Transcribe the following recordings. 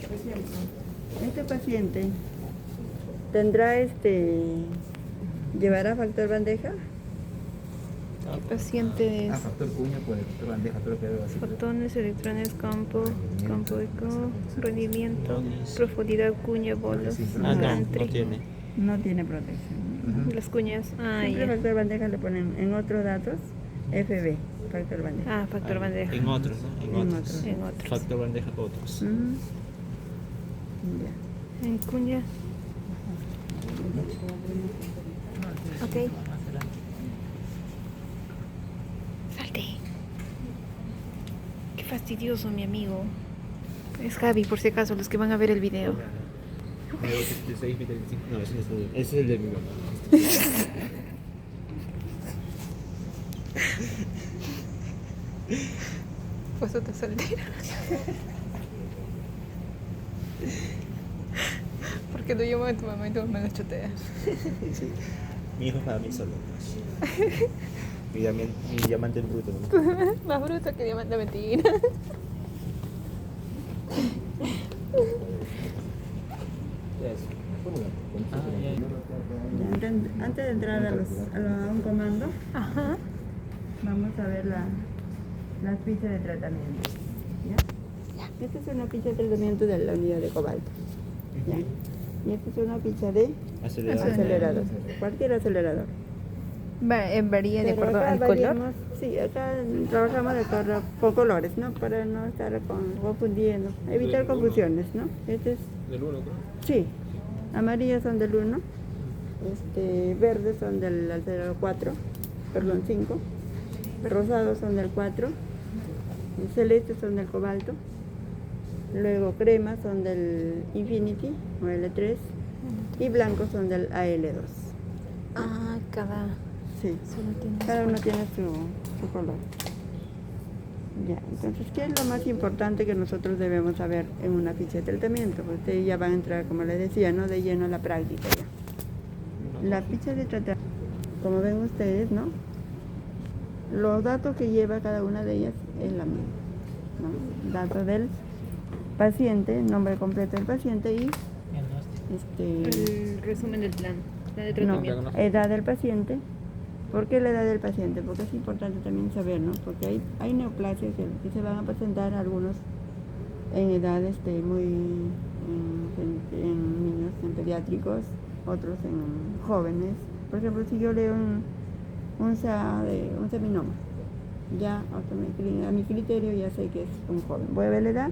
Por ejemplo, este paciente tendrá ¿llevará factor bandeja? El paciente es factor cuña por el factor bandeja, creo que algo así. fotones, electrones, campo eco, rendimiento, profundidad, cuña, bolos, No entry. tiene. No tiene protección. Las cuñas, Siempre factor bandeja le ponen en otros datos FB, factor bandeja. factor bandeja. En otros, ¿no? En otros. En otros. Factor bandeja otros. Ujú. Ya. En cuña. Ok. Salte. Qué fastidioso, mi amigo. Es Javi, por si acaso, los que van a ver el video. No, ese es el de mi mamá. Pues otra soltera. Porque no llamo a tu mamá y tu mamá la chotea. Sí. Mi hijo es para mí solo. Mi diamante en bruto. ¿No? Más bruto que diamante, mentira. Antes de entrar a un comando, Ajá. vamos a ver las fichas de tratamiento. ¿Ya? Esta es una ficha de tratamiento de la unidad de cobalto. ¿Ya? Y esta es una ficha de acelerador. Cualquier acelerador. Varía de Pero acuerdo acá al color. variamos, sí, acá trabajamos de acuerdo con colores, ¿no? Para no estar confundiendo, evitar confusiones, ¿no? Este es Del 1, creo. Sí, amarillos son del 1, verdes son del acelerador 4, perdón 5, rosados son del 4, celestes son del cobalto, luego cremas son del Infinity o L3 y blancos son del AL2. Sí, cada uno tiene su color. Ya, entonces, ¿qué es lo más importante que nosotros debemos saber en una ficha de tratamiento? Pues ustedes ya van a entrar, como les decía, ¿no? De lleno a la práctica ya. La ficha de tratamiento, como ven ustedes, ¿no? Los datos que lleva cada una de ellas es la misma, ¿no? Datos del paciente, nombre completo del paciente y El resumen del plan de tratamiento. edad del paciente. ¿Por qué la edad del paciente? Porque es importante también saber, ¿no? Porque hay neoplasias que se van a presentar algunos en edad muy en niños, en pediátricos, otros en jóvenes. Por ejemplo, si yo leo un seminoma, ya a mi criterio ya sé que es un joven. Voy a ver la edad,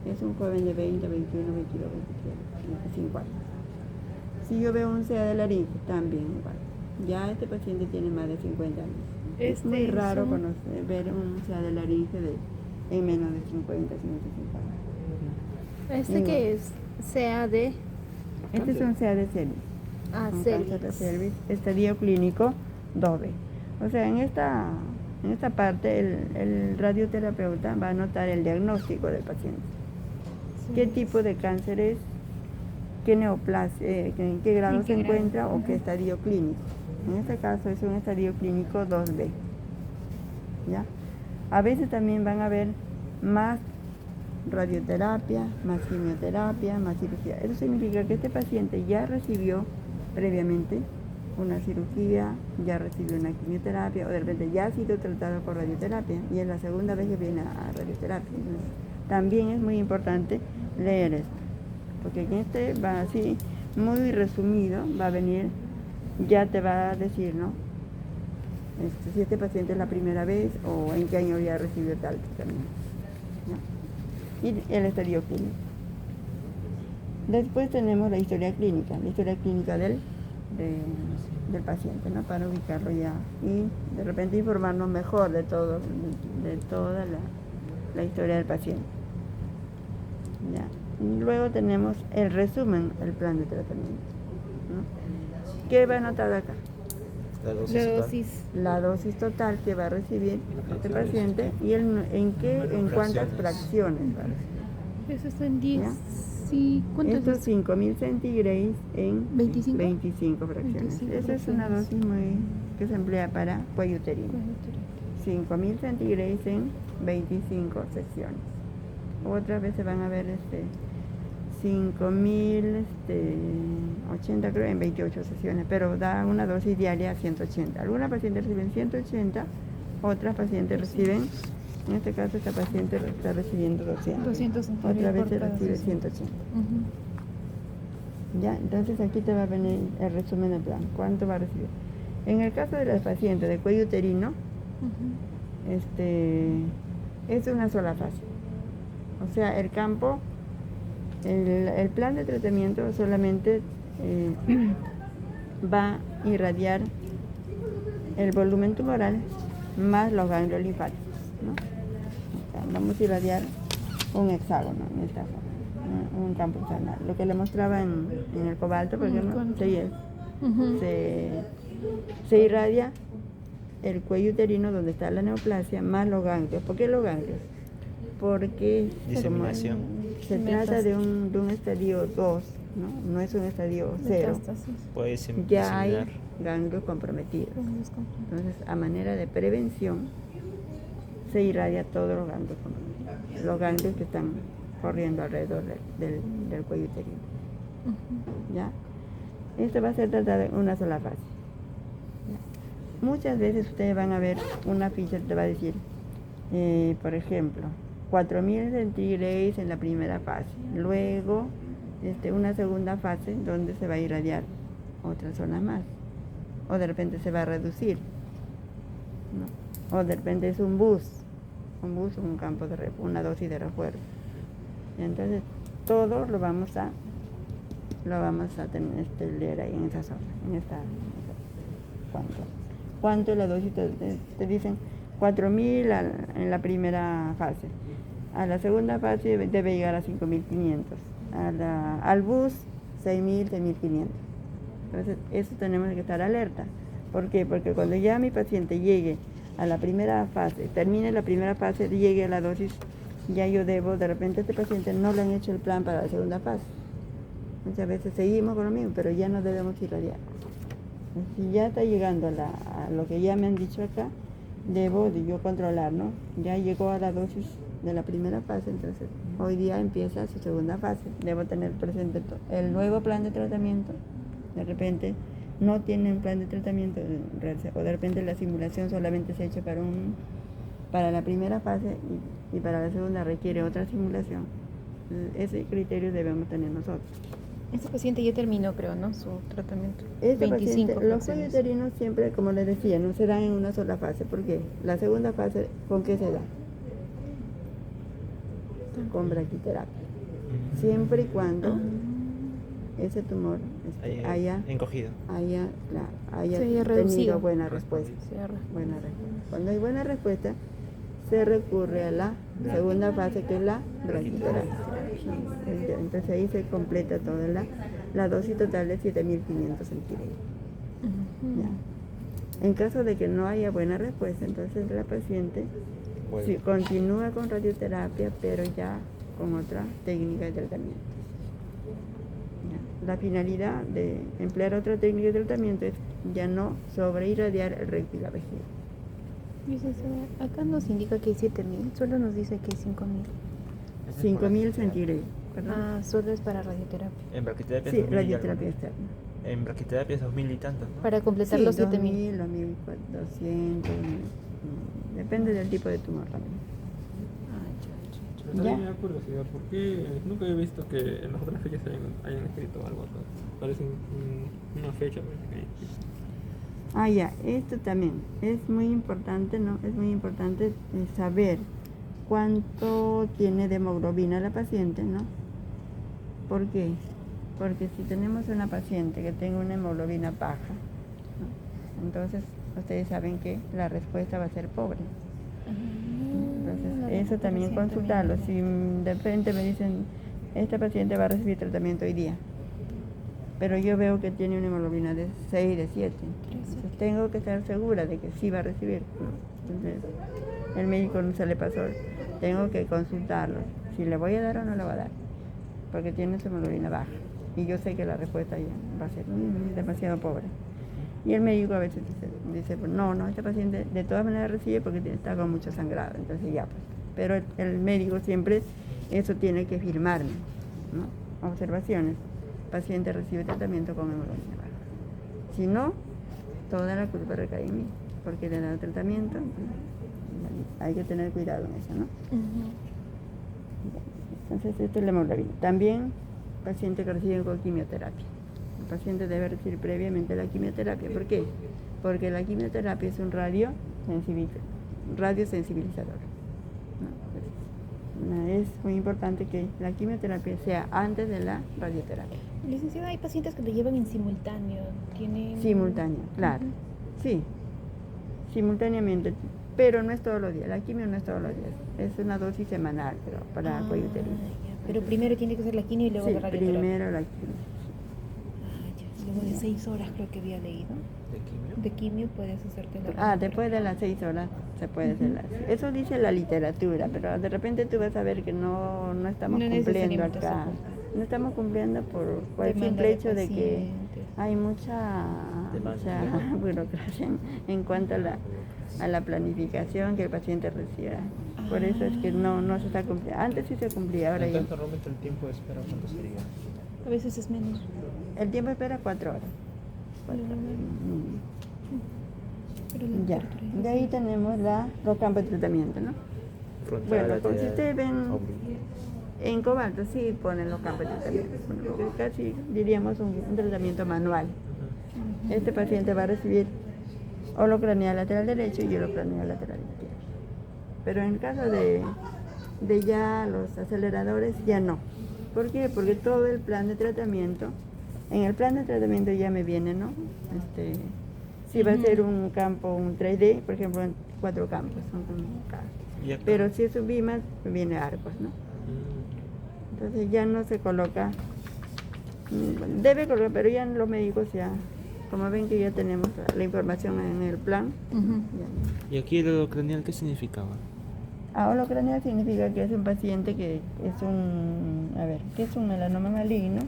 es un joven de 20, 21, 22, 23, 25 años. Si yo veo un CA de laringe, también igual. Ya este paciente tiene más de 50 años. Es muy raro ver un CA de laringe en menos de 50, 55 años. ¿Qué es? CAD. Este es un CA de cervix. Un cáncer de cervix, estadio clínico 2B. O sea, en esta parte el radioterapeuta va a anotar el diagnóstico del paciente. ¿Qué tipo de cáncer es? ¿Qué neoplasia, en qué grado se encuentra o qué estadio clínico? En este caso es un estadio clínico 2B. ¿Ya? A veces también van a ver más radioterapia, más quimioterapia, más cirugía. Eso significa que este paciente ya recibió previamente una cirugía, ya recibió una quimioterapia o de repente ya ha sido tratado con radioterapia y es la segunda vez que viene a radioterapia. Entonces, también es muy importante leer esto, porque en va así, muy resumido, va a venir, ya te va a decir, ¿no? Si este paciente es la primera vez o en qué año ya recibió tal tratamiento, ¿no? Y el estadio clínico. Después tenemos la historia clínica del paciente, ¿no? Para ubicarlo ya y de repente informarnos mejor de toda la historia del paciente. ¿Ya? Luego tenemos el resumen del plan de tratamiento, ¿no? ¿Qué va anotado acá? La dosis total que va a recibir este paciente y en cuántas fracciones va a recibir. Eso está en 10. ¿Ya? Sí, Estos 5.000 centigrays en 25 fracciones. Esa es una dosis que se emplea para cuello uterino. 5.000 centigrays en 25 secciones. Otras veces van a ver 5.080 creo en 28 sesiones, pero da una dosis diaria a 180. Algunas pacientes reciben 180, otras pacientes reciben, en este caso esta paciente está recibiendo 200. 200 Otra vez por se cada recibe sesión. 180. Ujú. Ya, entonces aquí te va a venir el resumen del plan, cuánto va a recibir. En el caso de las pacientes de cuello uterino, Ujú. es una sola fase. O sea, el campo, el plan de tratamiento solamente va a irradiar el volumen tumoral más los ganglios linfáticos, ¿no? O sea, vamos a irradiar un hexágono en esta forma, ¿no? Un campo hexagonal. Lo que le mostraba en el cobalto, por ejemplo, Ujú. se irradia el cuello uterino donde está la neoplasia más los ganglios. ¿Por qué los ganglios? Porque Diseminación. se trata de un estadio 2, ¿no? No es un estadio 0. Metástasis. Puede Ya hay diseminar. ganglios comprometidos. Ganglios comprometidos. Entonces, a manera de prevención, se irradia todos los ganglios comprometidos, los ganglios que están corriendo alrededor del cuello uterino. Ujú. ¿Ya? Esto va a ser tratado en una sola fase. ¿Ya? Muchas veces ustedes van a ver una ficha que te va a decir, por ejemplo, 4.000 centígrados en la primera fase, luego una segunda fase donde se va a irradiar otra zona más, o de repente se va a reducir, ¿no? O de repente es un campo una dosis de refuerzo. Entonces todo lo vamos a tener, leer ahí en esa zona, cuánto es la dosis. Te dicen 4.000 en la primera fase, a la segunda fase debe llegar a 5.500, al bus 6.000, 6.500. Entonces eso tenemos que estar alerta. ¿Por qué? Porque cuando ya mi paciente llegue a la primera fase, termine la primera fase, llegue a la dosis, ya yo debo, de repente a este paciente no le han hecho el plan para la segunda fase. Muchas veces seguimos con lo mismo, pero ya no debemos irradiar. Si ya está llegando a lo que ya me han dicho acá, debo de yo controlar, ¿no? Ya llegó a la dosis de la primera fase, entonces hoy día empieza su segunda fase. Debo tener presente el nuevo plan de tratamiento. De repente no tiene un plan de tratamiento, o de repente la simulación solamente se ha hecho para la primera fase y para la segunda requiere otra simulación. Ese criterio debemos tener nosotros. Este paciente ya terminó, creo, ¿no? Su tratamiento. Este 25 paciente, los fracciones. cuellos uterinos siempre, como les decía, no se dan en una sola fase. ¿Por qué? La segunda fase, ¿con qué se da? Con braquiterapia. Siempre y cuando ese tumor haya Encogido. Se haya tenido reducido. buena respuesta. Cierra. Buena respuesta. Cuando hay buena respuesta, se recurre a la segunda fase, que es la braquiterapia. Entonces ahí se completa toda la dosis total de 7.500 centígrados. Ujú. ¿Ya? En caso de que no haya buena respuesta, entonces la paciente sí, continúa con radioterapia, pero ya con otra técnica de tratamiento. ¿Ya? La finalidad de emplear otra técnica de tratamiento es ya no sobreirradiar el recto y la vejiga. Licenciada, acá nos indica que hay 7.000, solo nos dice que hay 5.000. 5.000 centígrados. ¿Perdón? Ah, solo es para radioterapia. En braquiterapia Sí, es 2.000 y algo, radioterapia ¿no? externa. En braquiterapia es 2.000 y tantos, ¿no? Para completar Sí, los 7.000. 2.200, depende del tipo de tumor también. Pero también me da curiosidad, ¿por qué nunca he visto que en las otras fechas hayan escrito algo acá? Parece una fecha. Ya, esto también es muy importante, ¿no? Es muy importante saber cuánto tiene de hemoglobina la paciente, ¿no? ¿Por qué? Porque si tenemos una paciente que tenga una hemoglobina baja, ¿no? Entonces ustedes saben que la respuesta va a ser pobre. Entonces eso también consultarlo. Si de repente me dicen, esta paciente va a recibir tratamiento hoy día, pero yo veo que tiene una hemoglobina de 6, de 7, entonces tengo que estar segura de que sí va a recibir, ¿no? Entonces el médico no se le pasó, tengo que consultarlo, si le voy a dar o no le voy a dar, porque tiene su hemoglobina baja y yo sé que la respuesta ya va a ser demasiado pobre. Y el médico a veces dice pues, no, este paciente de todas maneras recibe porque está con mucho sangrado, entonces ya pues. Pero el médico siempre eso tiene que firmarme, ¿no? observaciones, el paciente recibe tratamiento con hemoglobina baja. Si no, toda la culpa recae en mí, porque le he dado tratamiento. Hay que tener cuidado en eso, ¿no? Entonces, esto es la hemoglobina. También, paciente que recibe con quimioterapia. El paciente debe recibir previamente la quimioterapia. ¿Por qué? Porque la quimioterapia es un radiosensibilizador. ¿No? Es muy importante que la quimioterapia sea antes de la radioterapia. Licenciada, hay pacientes que lo llevan en simultáneo. Simultáneo, claro. Sí, simultáneamente. Pero no es todos los días, la quimio no es todos los días, es una dosis semanal, pero para cuello uterino. Pero primero tiene que ser la quimio y luego la radioterapia. Primero la quimio. Luego de 6 horas creo que había leído. ¿De quimio? De quimio puedes hacerte la radioterapia. Después de las 6 horas se puede hacer eso dice la literatura, pero de repente tú vas a ver que no estamos cumpliendo acá. No estamos cumpliendo por el simple hecho de que hay mucha burocracia en cuanto a la planificación que el paciente reciba. Por eso es que no se está cumpliendo. Antes sí se cumplía, ahora entonces, normalmente el tiempo de espera, ¿cuánto sería? A veces es menos. El tiempo de espera 4 horas. 4 horas. Ya. De ahí tenemos los campos de tratamiento, ¿no? Bueno, si ustedes ven en Cobalto sí ponen los campos de tratamiento, porque casi diríamos un tratamiento manual. Este paciente va a recibir holocranial lateral derecho y holocranial lateral izquierdo. Pero en el caso de ya los aceleradores, ya no. ¿Por qué? Porque todo el plan de tratamiento, en el plan de tratamiento ya me viene, ¿no? Si va a ser un campo, un 3D, por ejemplo, en 4 campos, son como cada. Pero si es un BIMAS, viene arcos, ¿no? Entonces ya no se coloca, debe colocar, pero ya los médicos ya, como ven que ya tenemos la información en el plan. ¿Y aquí el holocranial qué significaba? Holocranial significa que es un paciente que es un melanoma maligno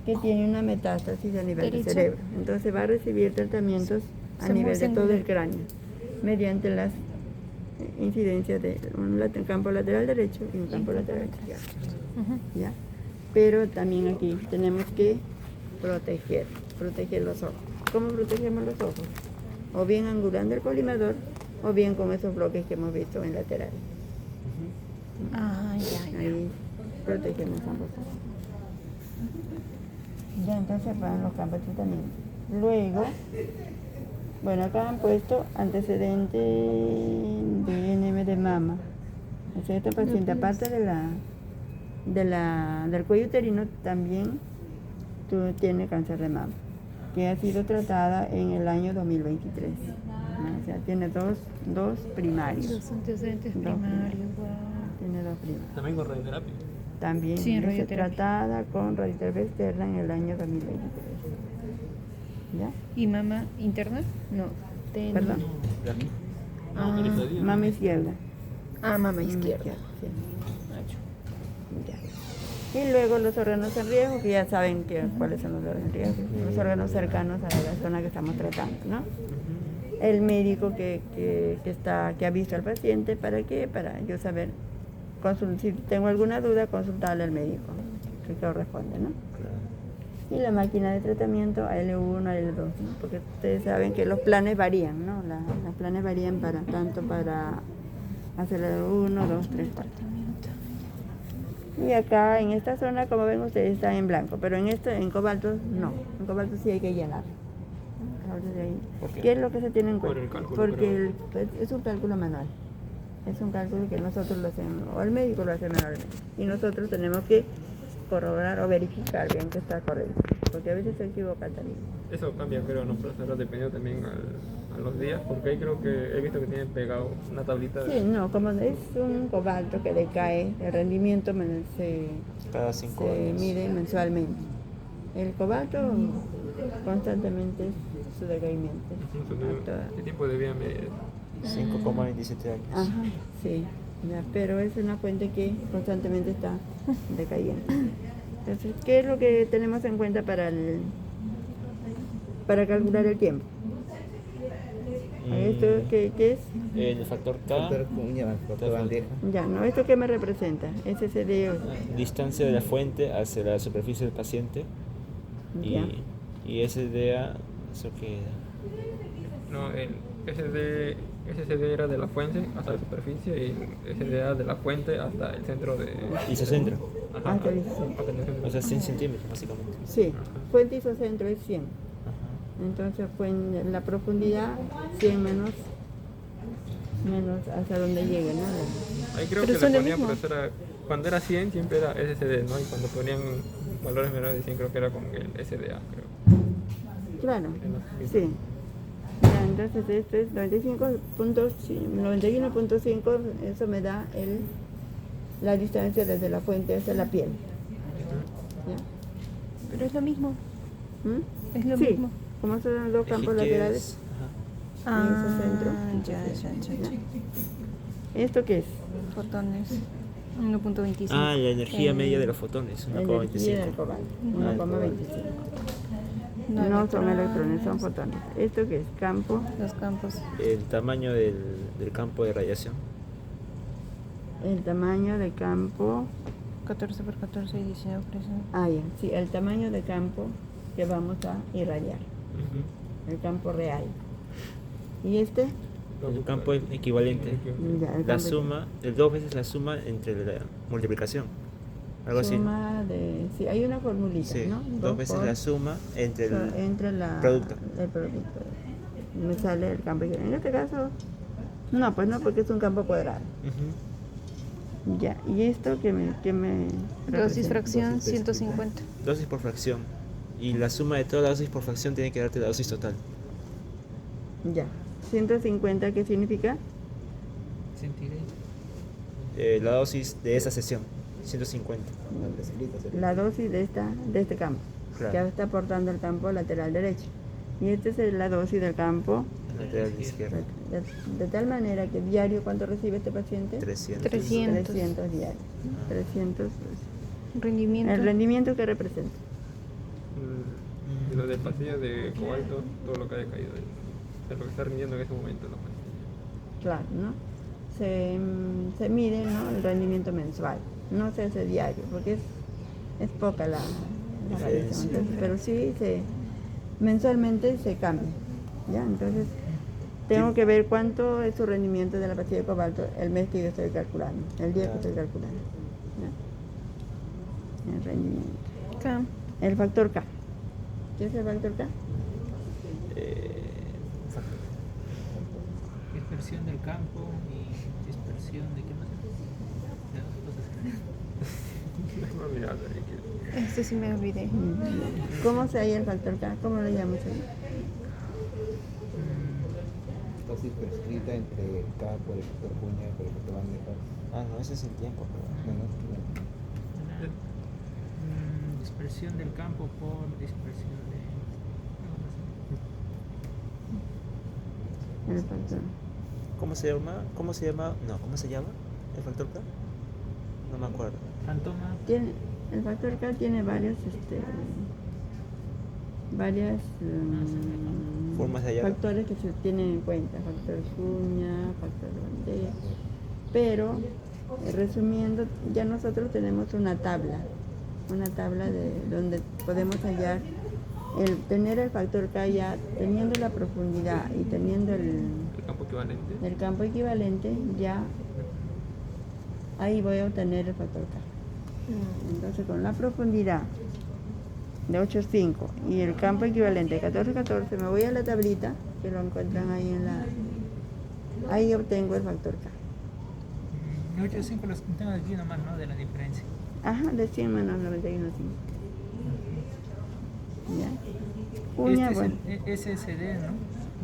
que tiene una metástasis a nivel del cerebro. Entonces va a recibir tratamientos a nivel de todo el cráneo, mediante las incidencias de un campo lateral derecho y un campo lateral izquierdo. ¿Ya? Pero también aquí tenemos que proteger los ojos. ¿Cómo protegemos los ojos? O bien angulando el colimador, o bien con esos bloques que hemos visto en lateral. Ahí protegemos ambos ojos. Ya, entonces van los campos de tratamiento. Luego, bueno, acá han puesto antecedente de NM de mama. O sea, este paciente, aparte del cuello uterino, también tiene cáncer de mama, que ha sido tratada en el año 2023. ¿No? O sea, tiene dos primarios. Dos antecedentes primarios, Tiene 2 primarios. También con radioterapia. También es tratada con radioterapia externa en el año 2023. ¿Ya? ¿Y mama interna? No. Perdón. Mama izquierda. Mama izquierda. Sí. Ya. Y luego los órganos en riesgo, que ya saben cuáles son los órganos en riesgo, los órganos cercanos a la zona que estamos tratando, ¿no? El médico que ha visto al paciente, ¿para qué? Para yo saber, si tengo alguna duda, consultarle al médico que corresponde, ¿no? Y la máquina de tratamiento AL1, AL2, ¿no? Porque ustedes saben que los planes varían, ¿no? Los planes varían tanto para acelerador 1, 2, 3, 4. Y acá en esta zona, como ven ustedes, está en blanco, pero en cobalto no. En cobalto sí hay que llenar. ¿Qué es lo que se tiene en cuenta? Porque es un cálculo manual. Es un cálculo que nosotros lo hacemos, o el médico lo hace manualmente. Y nosotros tenemos que corroborar o verificar bien que está correcto, porque a veces se equivoca también. Eso cambia, creo, ¿no, profesor? Dependiendo también a los días, porque ahí creo que he visto que tienen pegado una tablita. Sí, no, como es un cobalto que decae, el rendimiento cada 5 años se mide mensualmente. El cobalto constantemente su decaimiento. ¿Qué tiempo de vida media? 5,27 años. Ajá, sí, ya, pero es una fuente que constantemente está decayendo. Entonces, ¿qué es lo que tenemos en cuenta para calcular el tiempo? ¿Esto qué es? El factor K, Factor cuña, factor bandeja. Ya, ¿no? ¿Esto qué me representa? SSD. distancia de la fuente hacia la superficie del paciente. Ya. Y SDA, ¿eso qué era? No, el SSD era de la fuente hasta la superficie y el SDA de la fuente hasta el centro de... Isocentro. Ajá, Hasta el isocentro. hasta el centro. O sea, 100 centímetros, básicamente. Sí, fuente isocentro es 100. Ajá. Entonces fue en la profundidad 100 menos hasta donde llegue, ¿no? Ahí creo Pero que son le lo ponían, mismo. pero cuando era 100 siempre era SSD, ¿no? Y cuando ponían valores menores de 100 creo que era con el SDA, creo. Claro, En los- sí. Ya, entonces esto es 91.5, eso me da la distancia desde la fuente hasta la piel. ¿Ya? Pero es lo mismo. ¿Mm? Es lo Sí, mismo. como son los dos Es que campos ¿qué laterales. es? Ajá. Ah, isocentro. ya. ¿Esto qué es? Fotones. 1.25. Ah, la energía Eh, media de los fotones, La energía del 1,25. cobalto, Ujú. 1,25. No, No son electrones, son fotones. ¿Esto qué es? Campo. Los campos. El tamaño del campo de radiación. El tamaño de campo. 14 por 14 y 19 por 19. Ah, ya. Sí, el tamaño de campo que vamos a irradiar. El campo real. ¿Y este? El campo equivalente. Ya, el La campo- suma, el 2 veces la suma entre la multiplicación. Algo así. ¿no? Suma de. Sí, hay una formulita, Sí, ¿no? 2 veces por- la suma entre el... entre la, producto. el producto. Me sale el campo equivalente. En este caso, no, pues no, porque es un campo cuadrado. Ujú. Ya, ¿y esto que me Dosis representa? fracción Dosis 150. Dosis por fracción. Y la suma de toda la dosis por fracción tiene que darte la dosis total. Ya. 150, ¿qué significa? La dosis de esa sesión, 150. Una decilita sería. La dosis de este campo, Claro. que está aportando el campo lateral derecho. Y esta es la dosis del campo, Lateral izquierda. de tal manera que diario, ¿cuánto recibe este paciente? 300. 300. 300 diarios. 300. Rendimiento. ¿El rendimiento que representa? Y lo del pasillo de cobalto, todo lo que haya caído de lo que está rindiendo en ese momento la pastilla. Claro, ¿no? Se mide, ¿no?, el rendimiento mensual, no se hace diario, porque es poca la radiación. Entonces, pero sí, mensualmente se cambia, ¿ya? Entonces, tengo que ver cuánto es su rendimiento de la pastilla de cobalto el mes que yo estoy calculando, el día que estoy calculando. ¿Ya? El rendimiento. K. El factor K. ¿Qué es el factor K? Dispersión del campo y dispersión de qué más. De dos cosas. No, mira, ahí que- Este sí me olvidé. ¿Cómo se halla el factor K? ¿Cómo lo llamamos ahí? Dosis prescrita entre K por el factor cuña y por el factor bandeja. Ah, no, ese es el tiempo. Pero... Menos. Dispersión del campo por dispersión de. El factor. ¿Cómo se llama? ¿Cómo se llama? No, ¿cómo se llama? ¿El factor K? No me acuerdo. Fantoma. El factor K tiene varias Formas de hallarlo. factores que se tienen en cuenta, factor cuña, factor bandeja, pero resumiendo, ya nosotros tenemos una tabla de donde podemos hallar tener el factor K ya teniendo la profundidad y teniendo el campo equivalente. el campo equivalente, ya ahí voy a obtener el factor K. Entonces, con la profundidad de 8,5 y el campo equivalente de 14,14, me voy a la tablita, que lo encuentran ahí ahí obtengo el factor K. 8.5 los tengo aquí nomás, ¿no? De la diferencia. Ajá, de 100 menos 91,5. Ya. Cuña, Este bueno. es el SSD, ¿no?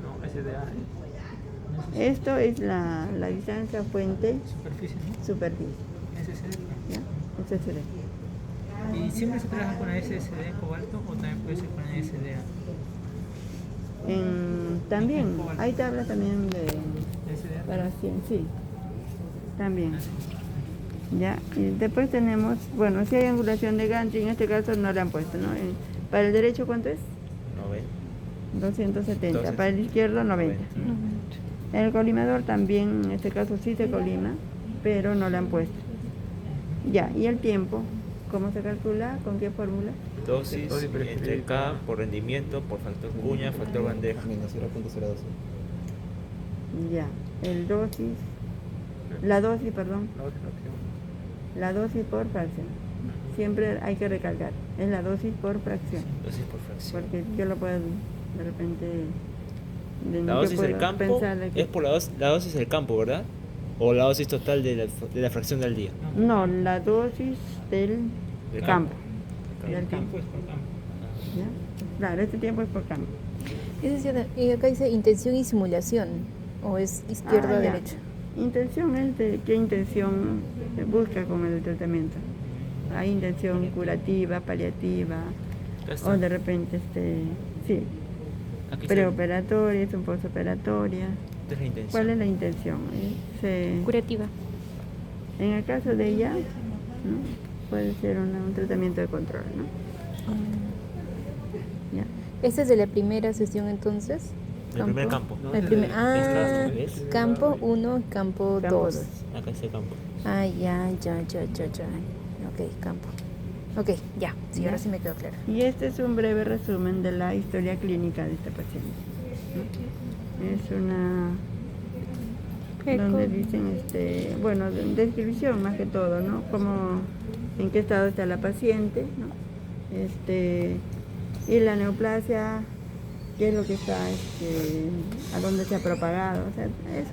No, SDA. Esto es la distancia fuente Superficie, ¿no? superficie. SSD. ¿Ya? SSD. ¿Y siempre se trabaja con el SSD cobalto o también puede ser con el SDA? También, hay tablas también SDA. para 100, sí. También. Ya, y después tenemos, bueno, si hay angulación de Gantt, en este caso no le han puesto, ¿no? Para el derecho, ¿cuánto es? 90. 270. Entonces, Para el izquierdo, 90. 90. El colimador también, en este caso sí se colima, pero no le han puesto. Ya, y el tiempo, ¿cómo se calcula? ¿Con qué fórmula? Dosis Dosis entre prescrita. K por rendimiento, por factor cuña, factor bandeja. Menos 0.012. Ya, el dosis, la dosis, perdón, La otra opción. la dosis por fracción. Siempre hay que recalcar, es la dosis por fracción, Dosis por fracción. porque yo lo puedo de repente... La yo dosis del puedo campo pensar de que- es por la dosis del campo, ¿verdad? O la dosis total de la fracción del día. No, la dosis del Del campo. El Del tiempo es por campo. ¿Ya? Claro, este tiempo es por campo. Es decir, y acá dice intención y simulación. ¿O es izquierda o Ah, ya. derecha? Intención es de qué intención se busca con el tratamiento. Hay intención curativa, paliativa, Acá está. o de repente, sí, Aquí está. preoperatoria, es un postoperatoria. Esta es la intención. ¿Cuál es la intención? Curativa. En el caso de ella, ¿no? Puede ser un tratamiento de control, ¿no? Ya. ¿Este es de la primera sesión entonces? El primer campo. No, El ese primer, es ah, ¿ves? campo 1, campo Campo 2. dos. Acá está el campo. Ah, ya. Ok, campo. Ok, ya. Sí, Ya. ahora sí me quedó claro. Y este es un breve resumen de la historia clínica de esta paciente, ¿no? Es una donde dicen, bueno, descripción más que todo, ¿no? Como en qué estado está la paciente, ¿no? Y la neoplasia, qué es lo que está, a dónde se ha propagado, o sea, es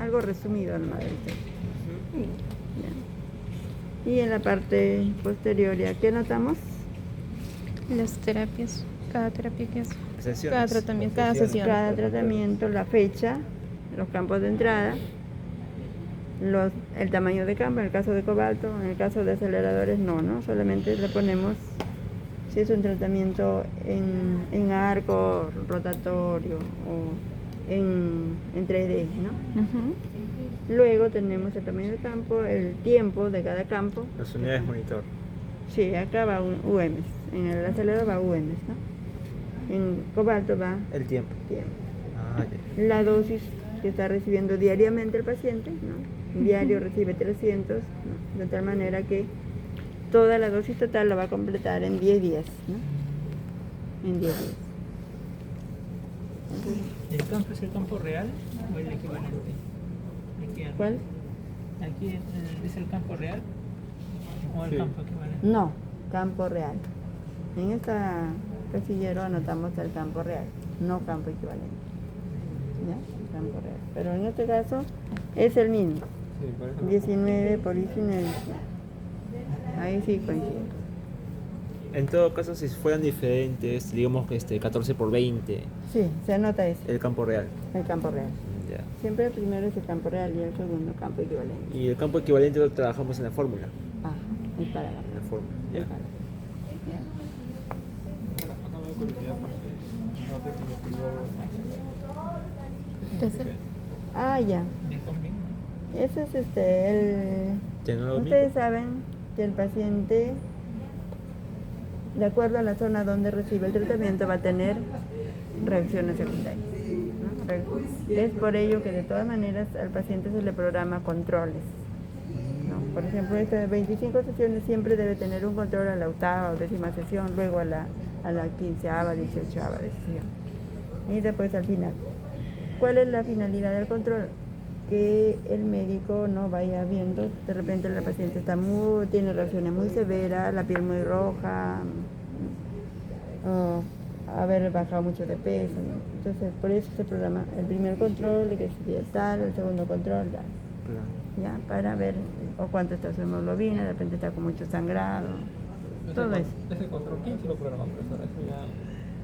algo resumido nomás de esto. Ya. Y en la parte posterior, ¿ya qué notamos? Las terapias, cada terapia que hace. Sesiones. Cada tratamiento, cada sesión. Cada tratamiento, la fecha, los campos de entrada, el tamaño de campo, en el caso de cobalto, en el caso de aceleradores no, solamente le ponemos si es un tratamiento en arco rotatorio o en 3D, ¿no? Ujú. Luego tenemos el tamaño de campo, el tiempo de cada campo. Las unidades monitor. Sí, acá va un UMs, en el acelerador va UMs, ¿no? En cobalto va El tiempo. tiempo. Ah, ya. La dosis que está recibiendo diariamente el paciente, ¿no? Diario recibe 300, ¿no? De tal manera que toda la dosis total la va a completar en 10 días, ¿no? En 10 días. Entonces, ¿El campo es el campo real o el equivalente? ¿cuál? Aquí es el campo real o el Sí. campo equivalente. No, campo real. En esta casillero anotamos el campo real, no campo equivalente. ¿Ya? Campo real. Pero en este caso es el mismo, Sí, por eso. 19 por 19. Ahí sí coincide. En todo caso, si fueran diferentes, digamos que 14 por 20, Sí, se anota ese, el campo real. el campo real. Ya. Siempre el primero es el campo real y el segundo campo equivalente. Y el campo equivalente lo trabajamos en la fórmula. Ah, el parágrafo. En la fórmula. El Ya. parágrafo. Ahora, acá me da curiosidad porque no sé cómo Entonces, Ah, ya. De convenio. Ese es el... ¿Ya no lo Ustedes saben que el paciente, de acuerdo a la zona donde recibe el tratamiento, va a tener reacciones secundarias, ¿no? Es por ello que de todas maneras al paciente se le programa controles, ¿no? Por ejemplo, estas 25 sesiones siempre debe tener un control a la octava o décima sesión, luego a la 15ª, 18ª sesión y después al final. ¿Cuál es la finalidad del control? Que el médico no vaya viendo, de repente la paciente tiene reacciones muy severas, la piel muy roja, o haber bajado mucho de peso, ¿no? Entonces por eso se programa el primer control, de que sería tal, el segundo control, ya, para ver o cuánto está su hemoglobina, de repente está con mucho sangrado, todo eso. Ese control, ¿quién se lo programa, profesora? Eso ya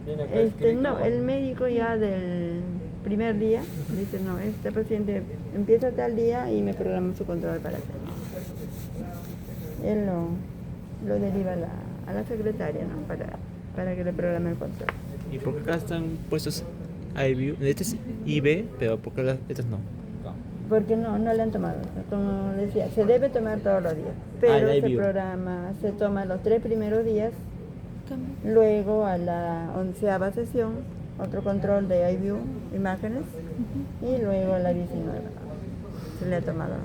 viene acá escrito. No, el médico ya del primer día dice, no, este paciente empieza tal día y me programa su control para hacer. Él lo deriva a la secretaria, ¿no? Para que le programe el control. ¿Y por qué acá están puestos IBU? Este es IB, pero ¿por qué estos no? Porque no le han tomado. Como decía, se debe tomar todos los días, pero el se IBU. programa, se toma los 3 primeros días, luego a la 11ª sesión otro control de iView, imágenes, y luego la bici nueva. Se le ha tomado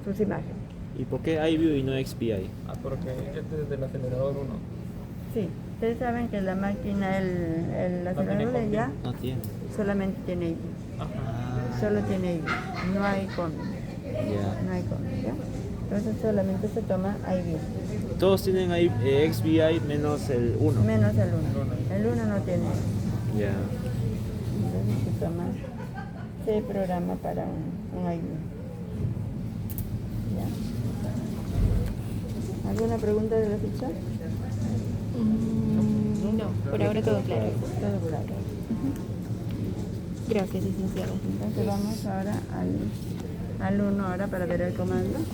sus imágenes. ¿Y por qué iView y no XPI? Ah, porque este es del acelerador 1. Sí, ustedes saben que la máquina, el No acelerador tiene de ya No tiene. solamente tiene iView. Ah, Solo tiene iView, no hay con, ya. no hay con, ¿ya? Entonces solamente se toma iView, Todos tienen ahí XPI menos el 1. menos el 1. El 1 no tiene. Ya. Entonces se toma, se programa para un iView. ¿Ya? ¿Alguna pregunta de la ficha? No, por ahora todo claro. Todo claro. Gracias, licenciada. Entonces vamos ahora al 1 ahora para ver el comando.